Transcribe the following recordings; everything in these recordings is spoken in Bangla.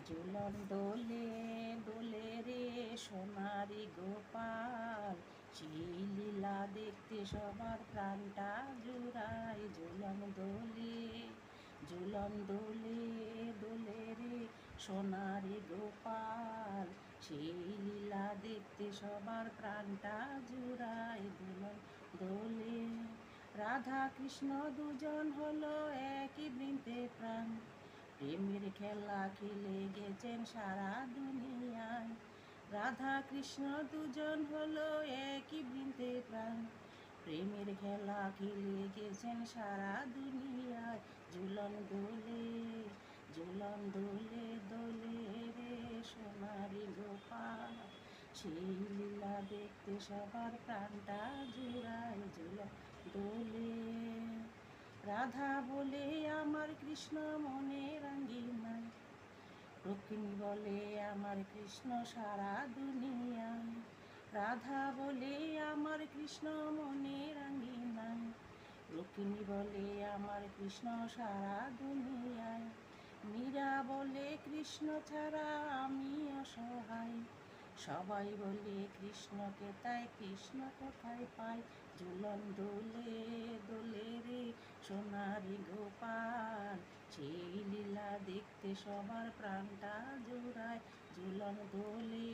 ঝুলন দোলে দোলে রে সোনারি গোপাল, সেই লীলা দেখতে সবার প্রাণটা জুড়ায়। ঝুলন দোলে দোলে রে সোনারি গোপাল, সেই লীলা দেখতে সবার প্রাণটা জুড়ায়। ঝুলন দোলে রাধা কৃষ্ণ দুজন হলো একই বৃন্তে প্রাণ, প্রেমের খেলা খেলে গেছেন সারা দুনিয়ায়। রাধা কৃষ্ণ দুজন হলো একই বৃন্তে প্রাণ, প্রেমের খেলা খেলে গেছেন সারা দুনিয়ায়। ঝুলন দোলে দোলে রে সোনারি গোপাল, সেই লীলা দেখতে সবার প্রাণটা জুড়ায়। ঝুলন দোলে রাধা বলে আমার কৃষ্ণ মনের আঙ্গিনায়, রুক্মিণী বলে আমার কৃষ্ণ সারা দুনিয়ায়। রাধা বলে আমার কৃষ্ণ মনের আঙ্গিনায়, রুক্মিণী বলে আমার কৃষ্ণ সারা দুনিয়ায়। মীরা বলে কৃষ্ণ ছাড়া আমি অসহায়, সবাই বলে কৃষ্ণকে তাই কৃষ্ণ কোথায় পাই। ঝুলন দোলে দোলে রে সোনারি গোপাল, সেই লীলা দেখতে সবার প্রাণটা জুড়ায়। ঝুলন দোলে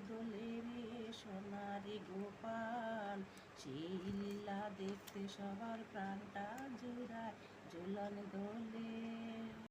দোলে রে সোনারি গোপাল, সেই লীলা দেখতে সবার প্রাণটা জুড়ায়। ঝুলন দোলে।